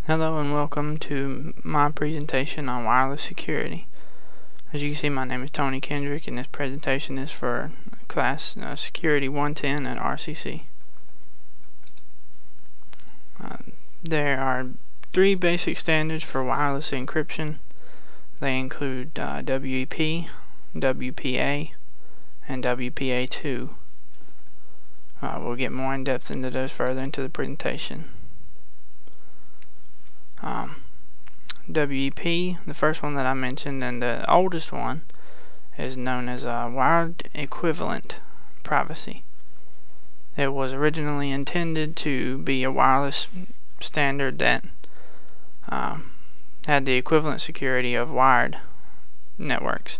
Hello and welcome to my presentation on wireless security. As you can see, my name is Tony Kendrick and this presentation is for class Security 110 at RCC. There are three basic standards for wireless encryption. They include WEP, WPA, and WPA2. We'll get more in depth into those further into the presentation. WEP, the first one that I mentioned and the oldest one, is known as wired equivalent privacy. It was originally intended to be a wireless standard that had the equivalent security of wired networks.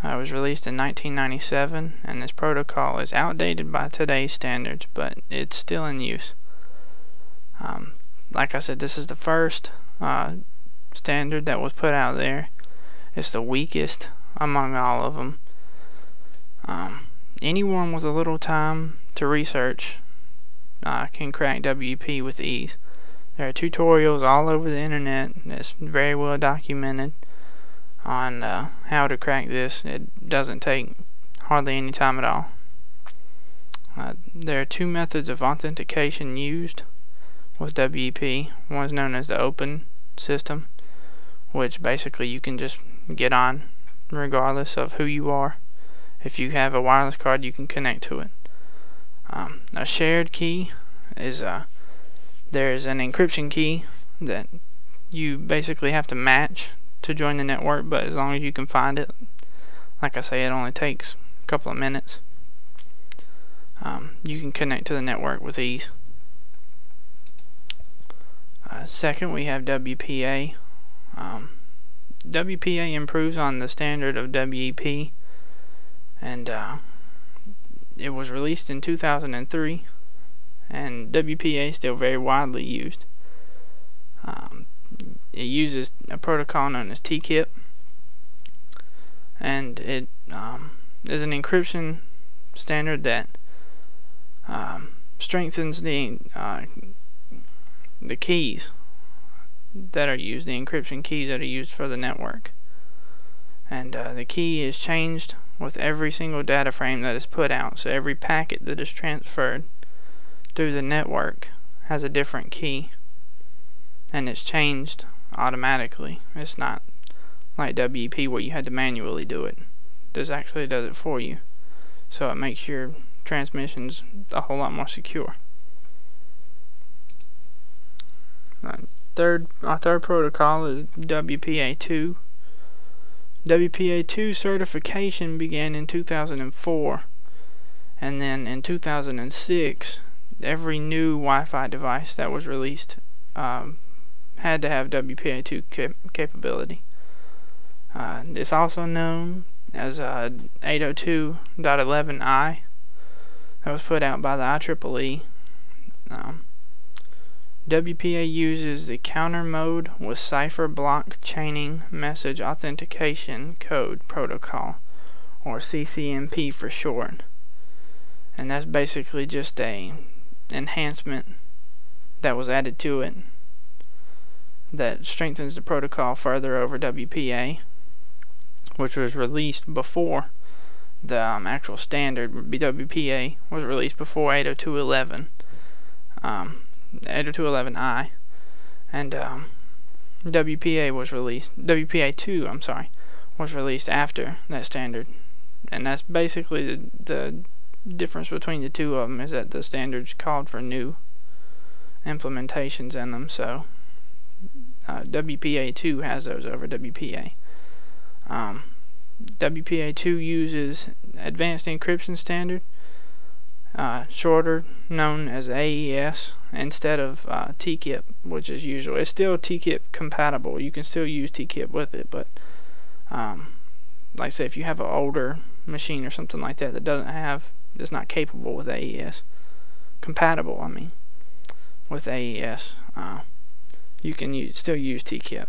It was released in 1997, and this protocol is outdated by today's standards, but it's still in use. Like I said, this is the first standard that was put out there. It's the weakest among all of them. Anyone with a little time to research can crack WEP with ease. There are tutorials all over the internet that's very well documented on how to crack this. It doesn't take hardly any time at all. There are two methods of authentication used with WEP. One is known as the open system, which basically you can just get on regardless of who you are. If you have a wireless card, you can connect to it. A shared key is there's an encryption key that you basically have to match to join the network, but as long as you can find it, like I say, it only takes a couple of minutes. You can connect to the network with ease. Second, we have WPA. WPA improves on the standard of WEP, and it was released in 2003, and WPA is still very widely used. It uses a protocol known as TKIP, and it is an encryption standard that strengthens the keys that are used, the encryption keys that are used for the network. And the key is changed with every single data frame that is put out. So every packet that is transferred through the network has a different key, and it's changed automatically. It's not like WEP where you had to manually do it. This actually does it for you, so it makes your transmissions a whole lot more secure. Our third protocol is WPA2. WPA2 certification began in 2004, and then in 2006 every new Wi-Fi device that was released had to have WPA2 capability. It's also known as 802.11i. that was put out by the IEEE. WPA uses the counter mode with cipher block chaining message authentication code protocol, or CCMP for short, and that's basically just a enhancement that was added to it that strengthens the protocol further over WPA, which was released before the actual standard. WPA was released before 802.11. 802.11i, and WPA2 was released after that standard, and that's basically the difference between the two of them, is that the standards called for new implementations in them. So WPA2 has those over WPA. WPA2 uses advanced encryption standard, shorter known as AES, instead of TKIP, which is usual. It's still TKIP compatible. You can still use TKIP with it, but like I say, if you have an older machine or something like that that's not capable with AES, compatible, I mean, with AES, you can still use TKIP.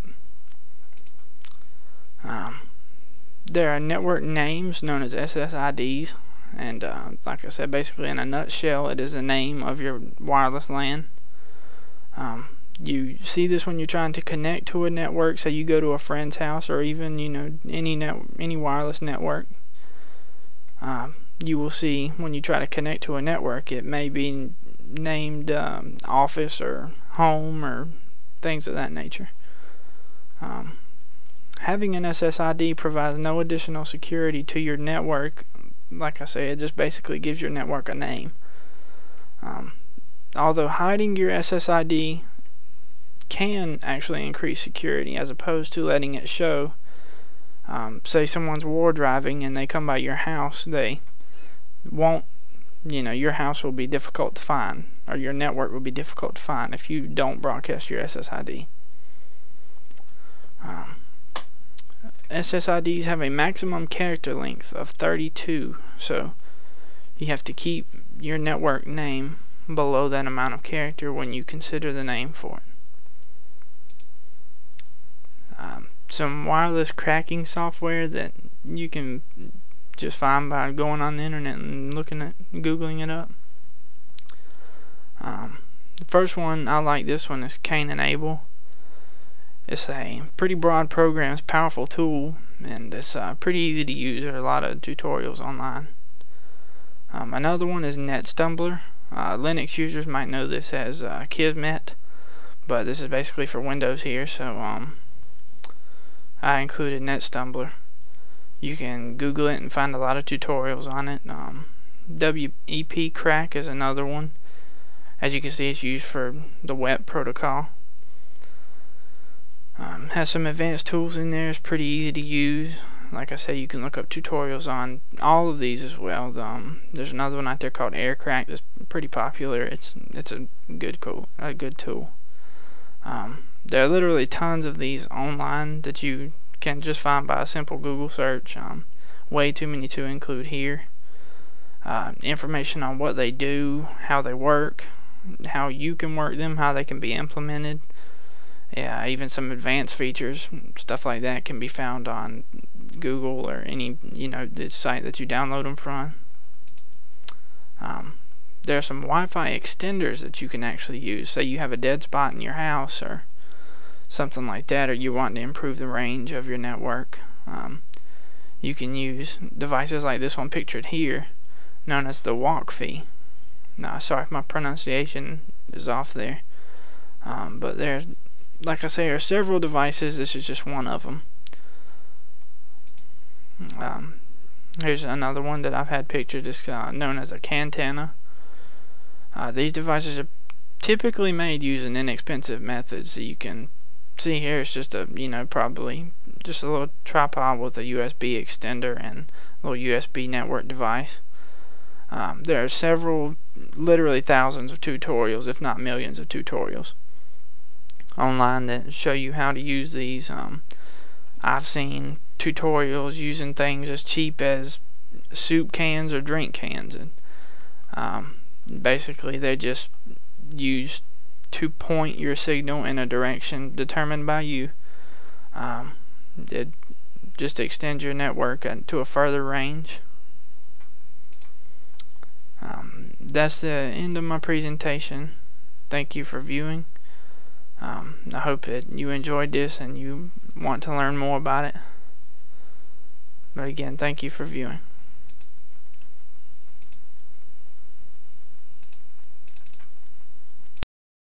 There are network names known as SSIDs, and like I said, basically in a nutshell, it is the name of your wireless LAN. You see this when you're trying to connect to a network. Say you go to a friend's house, or even any wireless network. You will see when you try to connect to a network, it may be named office or home or things of that nature. Having an SSID provides no additional security to your network. Like I say, it just basically gives your network a name. Although hiding your SSID can actually increase security as opposed to letting it show. Say someone's war driving and they come by your house, they won't, your house will be difficult to find, or your network will be difficult to find if you don't broadcast your SSID. SSIDs have a maximum character length of 32, so you have to keep your network name below that amount of character when you consider the name for it. Some wireless cracking software that you can just find by going on the internet and googling it up. The first one, I like this one, is Cain and Abel. It's a pretty broad program. It's a powerful tool, and it's pretty easy to use. There are a lot of tutorials online. Another one is NetStumbler. Linux users might know this as Kismet, but this is basically for Windows here, so I included NetStumbler. You can Google it and find a lot of tutorials on it. WEP Crack is another one. As you can see, it's used for the WEP protocol. Has some advanced tools in there. It's pretty easy to use. Like I say, you can look up tutorials on all of these as well. There's another one out there called AirCrack that's pretty popular. It's a good tool. There are literally tons of these online that you can just find by a simple Google search. Way too many to include here. Information on what they do, how they work, how you can work them, how they can be implemented. Yeah, even some advanced features, stuff like that, can be found on Google or any the site that you download them from. There are some Wi-Fi extenders that you can actually use. Say you have a dead spot in your house or something like that, or you want to improve the range of your network. You can use devices like this one pictured here, known as the WalkFi. Now, sorry if my pronunciation is off there, but there's, like I say, there are several devices. This is just one of them. Here's another one that I've had pictured. It's known as a Cantana. These devices are typically made using inexpensive methods. So you can see here, it's just a probably just a little tripod with a USB extender and a little USB network device. There are several, literally thousands of tutorials, if not millions of tutorials online that show you how to use these. I've seen tutorials using things as cheap as soup cans or drink cans, and basically they just used to point your signal in a direction determined by you. It just extends your network to a further range. That's the end of my presentation. Thank you for viewing. I hope that you enjoyed this and you want to learn more about it. But again, thank you for viewing.